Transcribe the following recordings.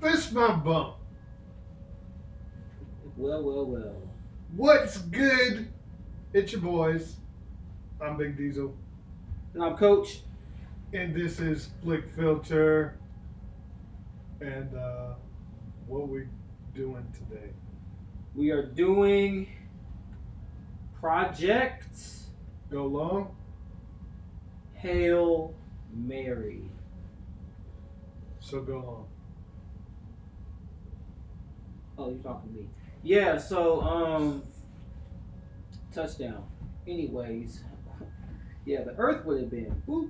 Fist my bump. Well. What's good? It's your boys. I'm Big Diesel. And I'm Coach. And this is Flick Filter. And what we doing today? We are doing Project Go long? Hail Mary. So go long. Oh, you're talking to me. Yeah, so touchdown. Anyways. Yeah, the Earth would have been. Whoop.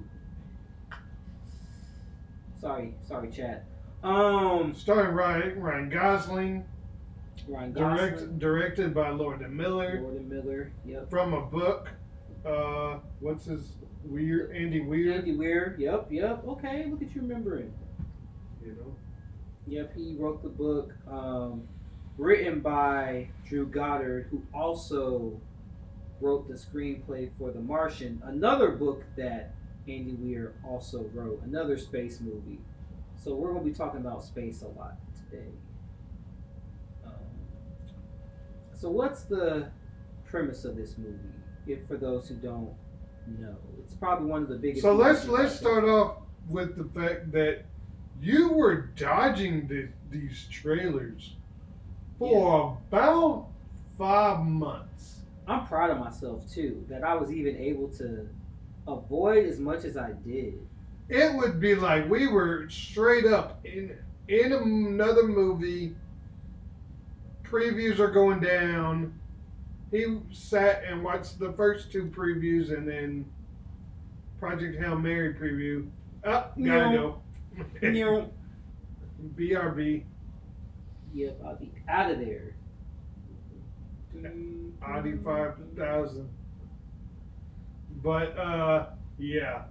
Sorry, chat. Starring Ryan Gosling. Ryan Gosling. Directed by Lord and Miller. Yep. From a book. What's his Andy Weir. Andy Weir, yep. Okay, look at you remembering. You know? Yep, he wrote the book, written by Drew Goddard, who also wrote the screenplay for The Martian, another book that Andy Weir also wrote, another space movie. So we're going to be talking about space a lot today. So what's the premise of this movie? If for those who don't know, it's probably one of the biggest. So let's start off with the fact that you were dodging these trailers for about 5 months. I'm proud of myself too that I was even able to avoid as much as I did. It would be like we were straight up in another movie. Previews are going down. He sat and watched the first 2 previews and then Project Hail Mary preview. Gotta go. BRB. Yep, I'll be out of there. Audi 5000. But yeah,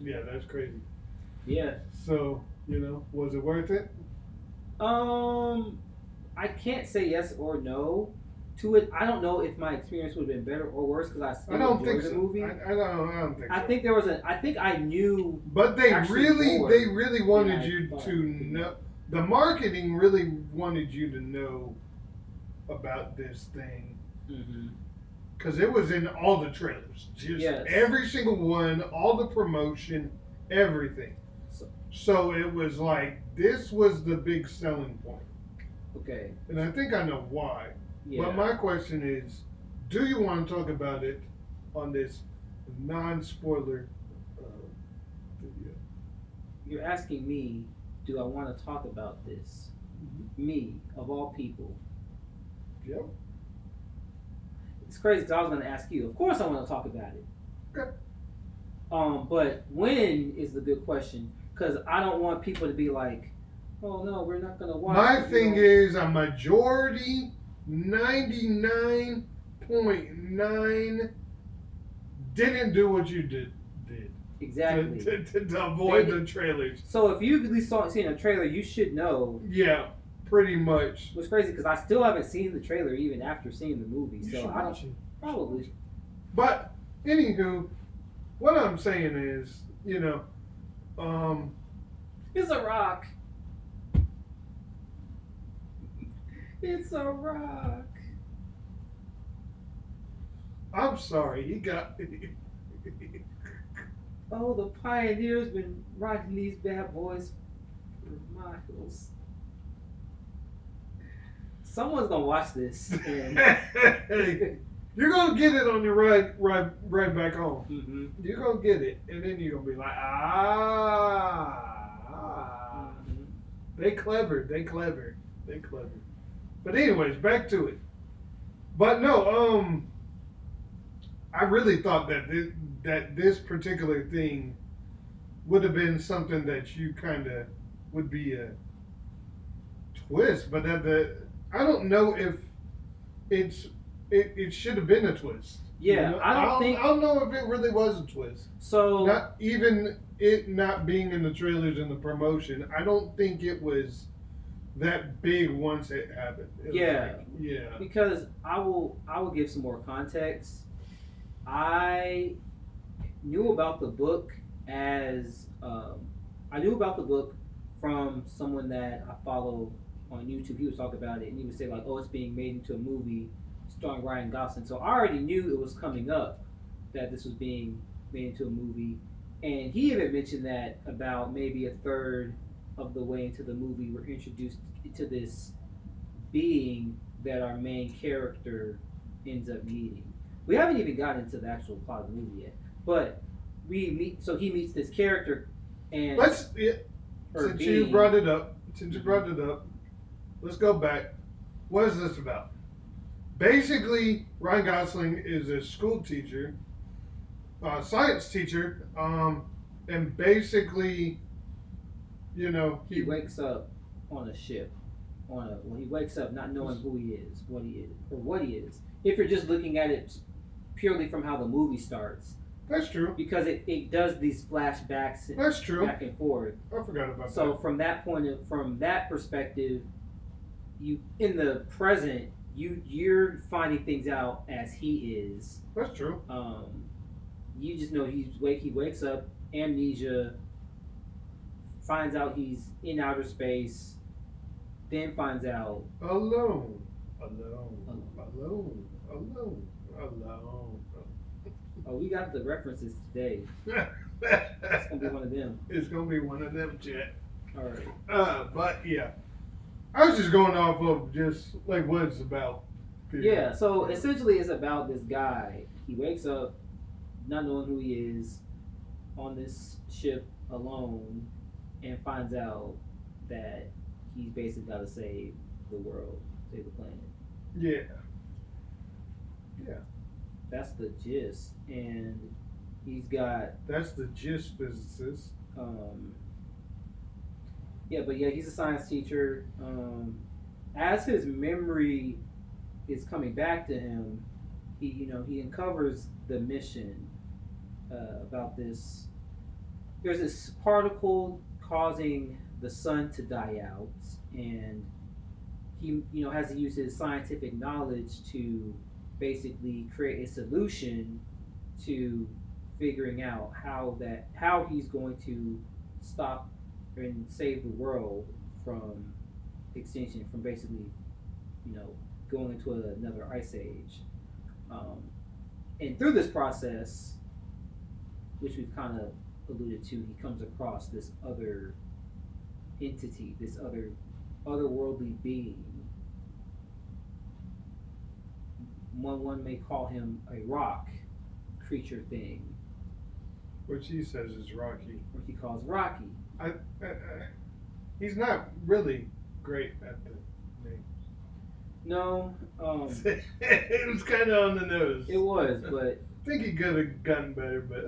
that's crazy. Yeah. So was it worth it? I can't say yes or no to it. I don't know if my experience would have been better or worse because I still enjoyed the movie. I don't think so. I think there was I think I knew. But they really wanted you to know. The marketing really wanted you to know about this thing. Because it was in all the trailers. Just every single one, all the promotion, everything. So it was like, this was the big selling point. Okay. And I think I know why. Yeah. But my question is, do you want to talk about it on this non-spoiler video? You're asking me, do I want to talk about this? Me, of all people. Yep. It's crazy because I was going to ask you. Of course I want to talk about it. Okay. But when is the good question? Because I don't want people to be like, oh no, we're not going to watch My thing is a majority, 99.9, didn't do what you did. Exactly. To avoid the trailers. So if you've at least seen a trailer, you should know. Yeah, pretty much. What's crazy because I still haven't seen the trailer even after seeing the movie. So I don't. Probably. But anywho, what I'm saying is, it's a rock. It's a rock. I'm sorry, he got. Oh, the pioneers been riding these bad boys for miles. Someone's gonna watch this. And you're gonna get it on your right back home. Mm-hmm. You're gonna get it, and then you're gonna be like, Mm-hmm. They clever. But anyways, back to it. But no, I really thought that this particular thing would have been something that you kind of would be a twist, but I don't know if it should have been a twist. Yeah, I don't know if it really was a twist. So not even it not being in the trailers and the promotion, I don't think it was that big once it happened. Yeah. Because I will give some more context. I knew about the book from someone that I follow on YouTube. He was talking about it, and he would say like, "Oh, it's being made into a movie starring Ryan Gosling." So I already knew it was coming up that this was being made into a movie, and he even mentioned that about maybe a third of the way into the movie, we're introduced to this being that our main character ends up meeting. We haven't even gotten into the actual plot of the movie yet, but we meet. So he meets this character, and Let's since you brought it up, let's go back. What is this about? Basically, Ryan Gosling is a school teacher, science teacher, and basically, he wakes up on a ship. He wakes up not knowing who he is, what he is. If you're just looking at it purely from how the movie starts. That's true. Because it does these flashbacks. That's true. Back and forth. I forgot about that. So from that perspective, you in the present, you're finding things out as he is. That's true. You just know he wakes up, amnesia, finds out he's in outer space, then finds out alone. Oh, we got the references today. It's gonna be one of them. It's gonna be one of them, Chet. All right. But yeah, I was just going off of just like what it's about. Yeah. So essentially, it's about this guy. He wakes up, not knowing who he is, on this ship alone, and finds out that he's basically got to save the world, save the planet. Yeah. Yeah. That's the gist, and he's got. That's the gist, physicist. He's a science teacher. As his memory is coming back to him, he uncovers the mission about this. There's this particle causing the sun to die out, and he has to use his scientific knowledge to basically create a solution to figuring out how he's going to stop and save the world from extinction, from basically going into another ice age. And through this process, which we've kind of alluded to, he comes across this other entity, this otherworldly being. One may call him a rock creature thing, which he says is Rocky. Or he calls Rocky. He's not really great at the names. No. It was kind of on the nose. It was, but I think he could have gotten better, but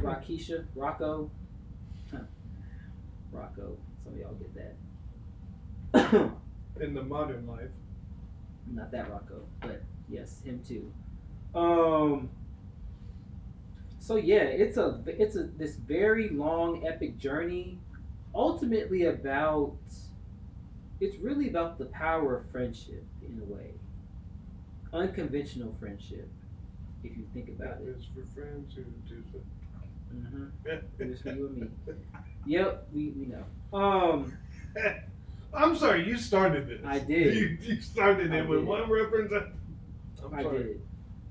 Rakisha, Rocco. Rocco. Some of y'all get that. In the modern life. Not that Rocco, but yes, him too. So yeah, it's this very long epic journey, ultimately it's really about the power of friendship in a way. Unconventional friendship, if you think about it. It's for friends who do so. It was for you and me. Yep, we know. I'm sorry, you started this. I did. You started it with one reference. I did.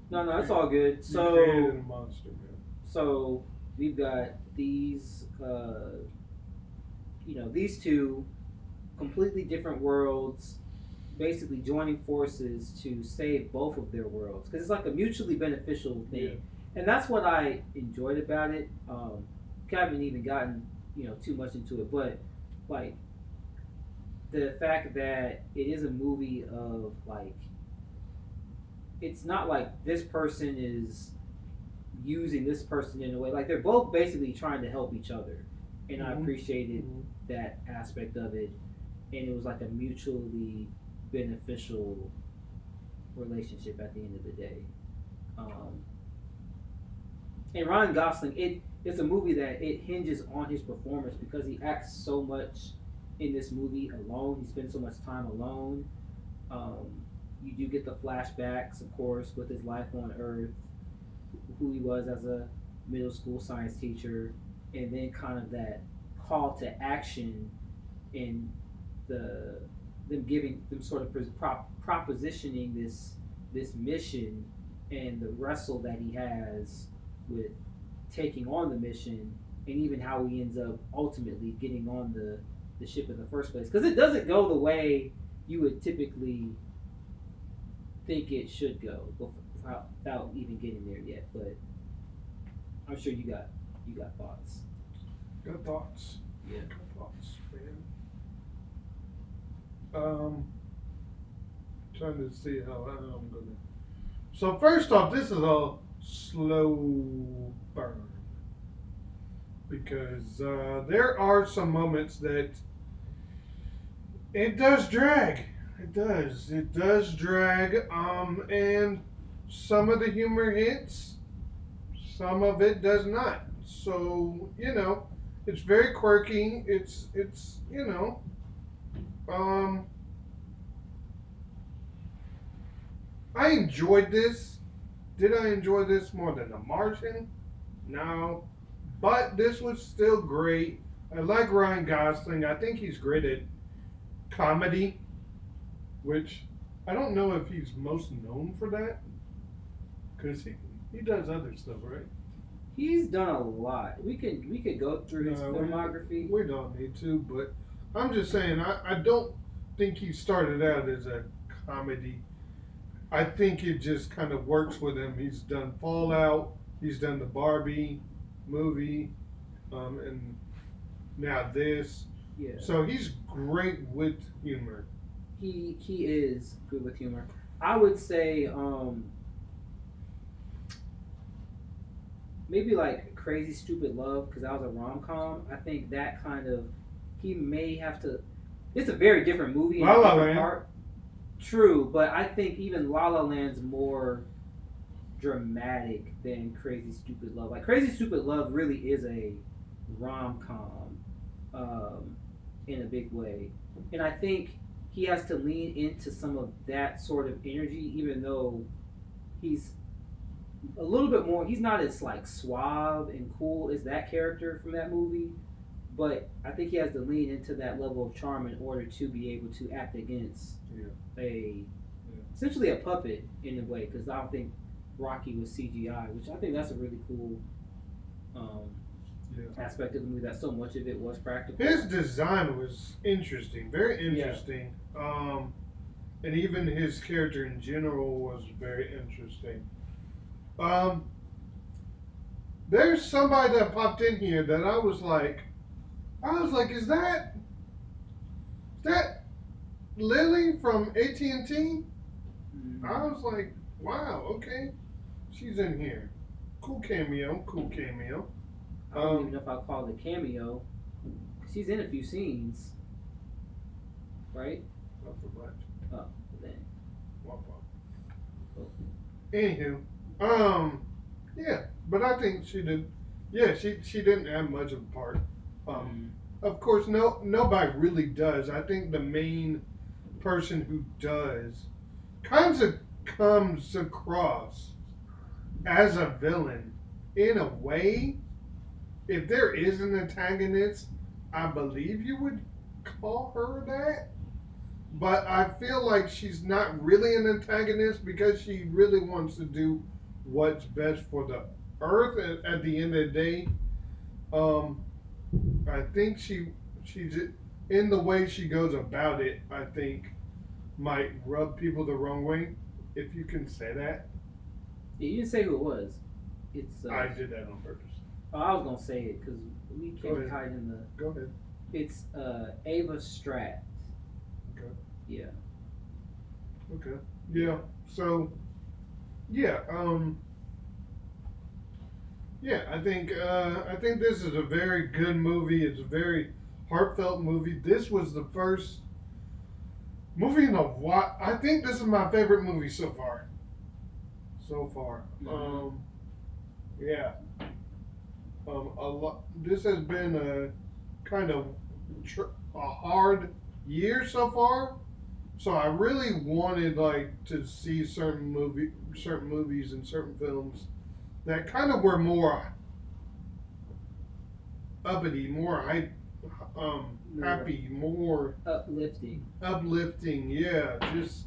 No, it's all good. You created a monster, man. So we've got these, these two completely different worlds, basically joining forces to save both of their worlds, because it's like a mutually beneficial thing, and that's what I enjoyed about it. Haven't even gotten too much into it, but like the fact that it is a movie of like, it's not like this person is using this person in a way, like they're both basically trying to help each other, and I appreciated that aspect of it, and it was like a mutually beneficial relationship at the end of the day. And Ryan Gosling, it's a movie that it hinges on his performance, because he acts so much in this movie alone. He spends so much time alone. You do get the flashbacks, of course, with his life on Earth, who he was as a middle school science teacher, and then kind of that call to action in the them giving them sort of propositioning this mission and the wrestle that he has with taking on the mission, and even how he ends up ultimately getting on the ship in the first place, because it doesn't go the way you would typically think it should go without even getting there yet. But I'm sure you got thoughts. Got thoughts. Yeah. Got thoughts, man. Trying to see how I'm gonna. So first off, this is a slow burn because there are some moments that it does drag. It does drag. And some of the humor hits, some of it does not. So it's very quirky. It's I enjoyed this. Did I enjoy this more than The Martian? No. But this was still great. I like Ryan Gosling. I think he's great at comedy, which I don't know if he's most known for that. Because he does other stuff, right? He's done a lot. We could go through his filmography. We don't need to, but I'm just saying I don't think he started out as a comedy. I think it just kind of works with him. He's done Fallout. He's done the Barbie movie, and now this. Yeah. So he's great with humor. He is good with humor. I would say maybe like Crazy Stupid Love, because that was a rom-com. I think that kind of he may have to. It's a very different movie. La La Land. Part. True, but I think even La La Land's more dramatic than Crazy Stupid Love. Like Crazy Stupid Love really is a rom-com in a big way, and I think he has to lean into some of that sort of energy, even though he's a little bit more. He's not as like suave and cool as that character from that movie, but I think he has to lean into that level of charm in order to be able to act against essentially a puppet in a way, because I don't think Rocky was CGI, which I think that's a really cool aspect of the movie, that so much of it was practical. His design was interesting, very interesting. Yeah. And even his character in general was very interesting. There's somebody that popped in here that I was like, is that Lily from AT&T? Mm-hmm. I was like, wow, okay, she's in here. Cool cameo. I don't even know if I'll call it a cameo. She's in a few scenes, right? Not for much. Oh, then. Oh. Anywho, yeah, but I think she did. Yeah, she didn't have much of a part. Of course, nobody really does. I think the main person who does kind of comes across as a villain in a way. If there is an antagonist, I believe you would call her that. But I feel like she's not really an antagonist because she really wants to do what's best for the Earth at the end of the day. I think she's in the way she goes about it, I think might rub people the wrong way, if you can say that. Yeah, you didn't say who it was. It's I did that on purpose. Oh, I was gonna say it because we can't hide in the. Go ahead. It's Ava Stratt. Okay. Yeah. Okay. Yeah. So. Yeah. Yeah. I think this is a very good movie. It's a very heartfelt movie. This was the first movie in a while. I think this is my favorite movie so far. Mm-hmm. Yeah. A lot. This has been a kind of a hard year so far, so I really wanted to see certain movies and certain films that kind of were more uppity, more happy, more uplifting. Yeah, just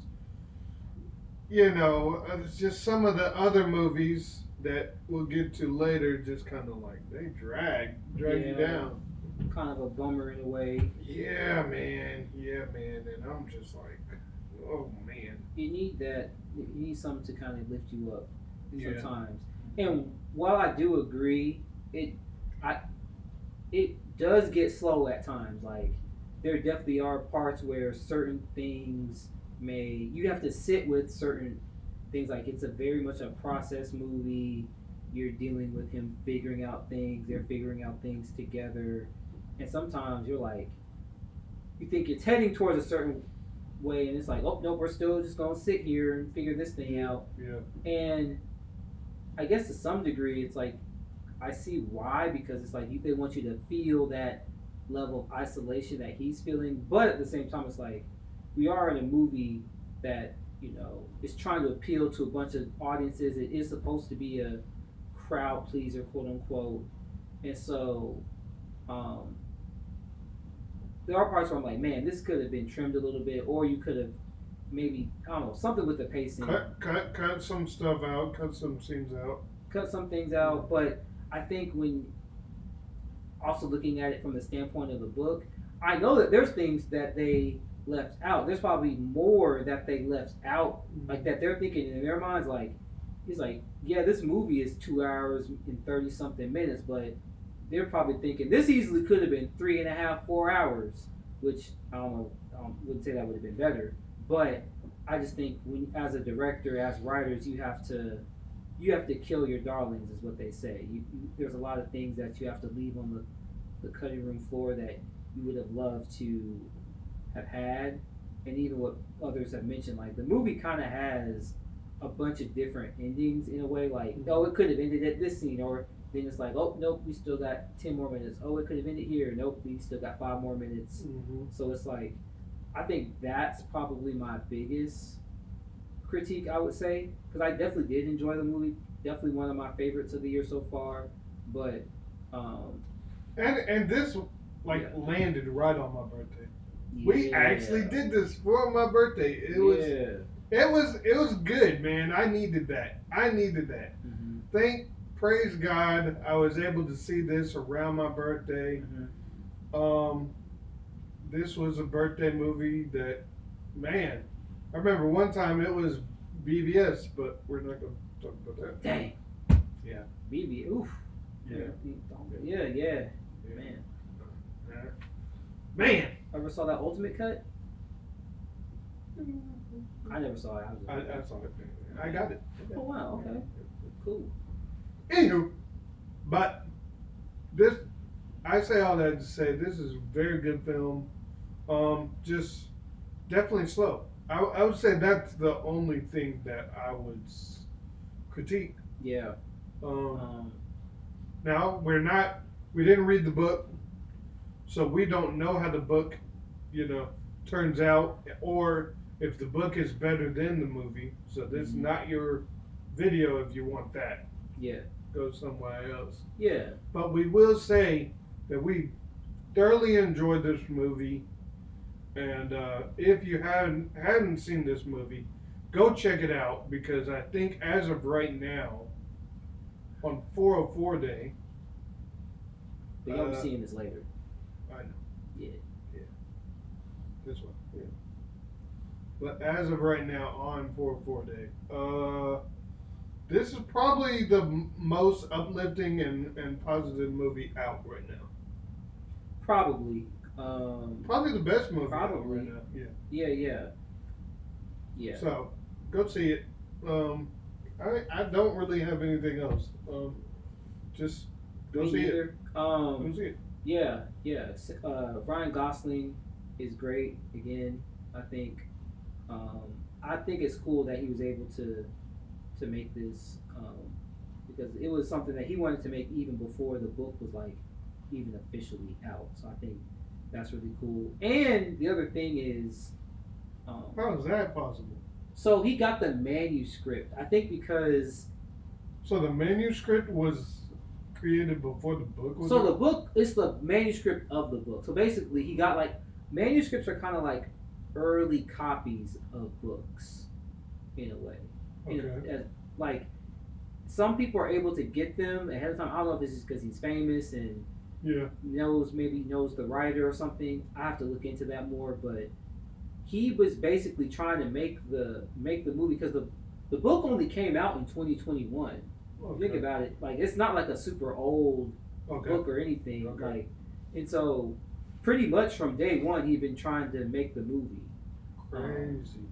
it's just some of the other movies that we'll get to later. Just kind of like they drag you down. Kind of a bummer in a way. Yeah, man. And I'm just like, oh man. You need that. You need something to kind of lift you up sometimes. And while I do agree, it does get slow at times. Like there definitely are parts where certain things you have to sit with certain things. Like it's a very much a process movie. You're dealing with him figuring out things. They're figuring out things together, and sometimes you're like, you think it's heading towards a certain way, and it's like, oh no, we're still just gonna sit here and figure this thing out. Yeah. And I guess to some degree, it's like I see why, because it's like they want you to feel that level of isolation that he's feeling, but at the same time, it's like we are in a movie that is trying to appeal to a bunch of audiences. It is supposed to be a crowd pleaser, quote unquote, and so there are parts where I'm like, man, this could have been trimmed a little bit, or you could have maybe, I don't know, something with the pacing. Cut some stuff out, cut some scenes out. Cut some things out, but I think when also looking at it from the standpoint of the book, I know that there's things that they left out. There's probably more that they left out, like that they're thinking in their minds, like, he's like, yeah, this movie is 2 hours and 30 something minutes, but they're probably thinking this easily could have been 3.5, 4 hours, which I don't know, wouldn't say that would have been better, but I just think when, as a director, as writers, you have to kill your darlings, is what they say. There's a lot of things that you have to leave on the cutting room floor that you would have loved to have had, and even what others have mentioned, like the movie kind of has a bunch of different endings in a way, like, oh, it could have ended at this scene, or then it's like, oh, nope, we still got 10 more minutes. Oh, it could have ended here. Nope, we still got 5 more minutes. So it's like, I think that's probably my biggest critique, I would say, because I definitely did enjoy the movie. Definitely one of my favorites of the year so far. But and this landed right on my birthday. We actually did this for my birthday. It was good, man. I needed that. Praise God, I was able to see this around my birthday. This was a birthday movie that, man, I remember one time it was BVS, but we're not going to talk about that. Dang. Yeah. BVS, oof. Yeah. Man. Ever saw that Ultimate Cut? I never saw it. I saw it. I got it. Oh, wow, okay. Cool. Anywho, but this, I say all that to say this is a very good film. Just definitely slow. I would say that's the only thing that I would critique. Yeah. Now we didn't read the book, so we don't know how the book, turns out, or if the book is better than the movie. So this is not your video if you want that. Yeah. Go somewhere else. Yeah. But we will say that we thoroughly enjoyed this movie, and if you hadn't seen this movie, go check it out, because I think as of right now, on 404 Day. But you'll be seeing this later. I know. Yeah. This one. Yeah. But as of right now, on 404 Day, this is probably the most uplifting and positive movie out right now. Probably. Probably the best movie out right now. Yeah. So, go see it. I don't really have anything else. Just go see it. Go see it. Yeah. Ryan Gosling is great. Again, I think it's cool that he was able to make this, because it was something that he wanted to make even before the book was even officially out. So I think that's really cool. And the other thing is, how is that possible? So he got the manuscript, I think, because. So the manuscript was created before the book was So out? the book is the manuscript of the book. So basically, he got like manuscripts are kind of like early copies of books, in a way. Okay. Like some people are able to get them ahead of time. I don't know if this is because he's famous and maybe knows the writer or something. I have to look into that more. But he was basically trying to make the movie because the book only came out in 2021. Okay. Think about it, like it's not like a super old Okay. book or anything. Okay. Like, and so pretty much from day one, he'd been trying to make the movie. Crazy.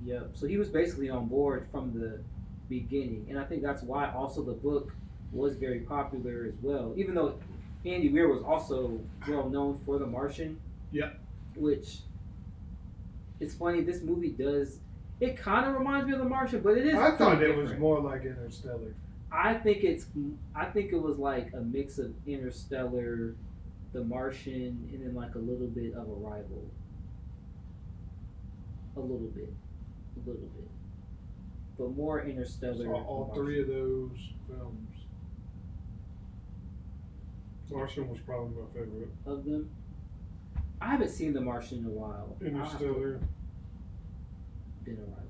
Yep. So he was basically on board from the beginning, and I think that's why also the book was very popular as well. Even though Andy Weir was also well known for The Martian. Yep. Which it's funny. This movie does. It kind of reminds me of The Martian, but it is. I thought it different. was more like Interstellar. I think it was like a mix of Interstellar, The Martian, and then like a little bit of Arrival. A little bit, but more Interstellar. Saw all three of those films. Martian was probably my favorite of them. I haven't seen The Martian in a while. Interstellar. Then Arrival.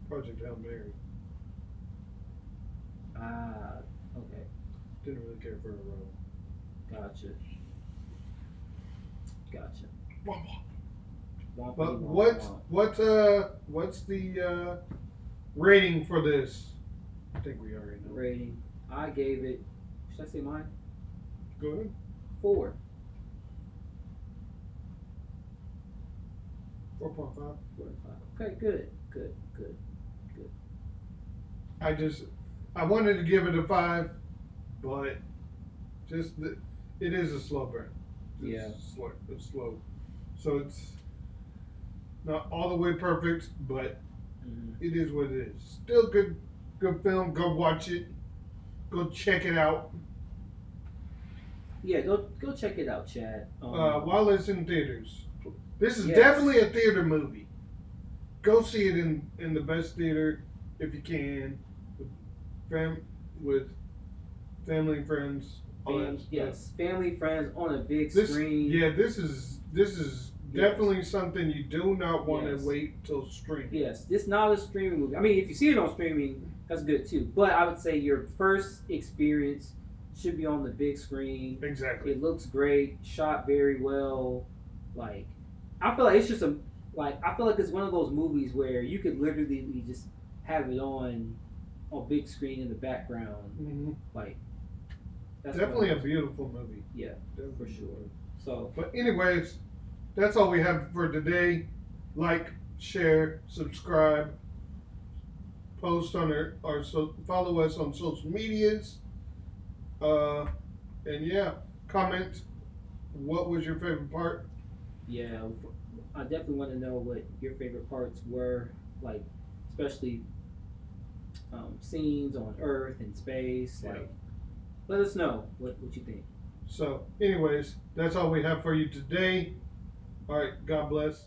Project Hail Mary. Ah, okay. Didn't really care for Arrival. Gotcha. But what's the rating for this? I think we already know. Rating? I gave it. Should I say mine? Go ahead. 4. 4.5. 4.5. Okay, good. I wanted to give it a 5, but it is a slow burn. It's slow. So it's not all the way perfect, but it is what it is. Still good film. Go watch it. Go check it out. Yeah, go check it out, Chad. While it's in theaters. This is definitely a theater movie. Go see it in the best theater if you can. With family and friends. Family, friends on a big screen. Yeah, this is definitely something you do not want to wait till streaming. Yes, this is not a streaming movie. I mean, if you see it on streaming, that's good too. But I would say your first experience should be on the big screen. Exactly. It looks great, shot very well. Like, I feel like it's just I feel like it's one of those movies where you could literally just have it on big screen in the background. Mm-hmm. Like, that's definitely a beautiful movie. Yeah, for sure. So, but anyways, that's all we have for today. Like, share, subscribe, post on follow us on social medias, and comment. What was your favorite part? Yeah, I definitely want to know what your favorite parts were, like especially scenes on Earth and space. Like, let us know what you think. So, anyways, that's all we have for you today. All right, God bless.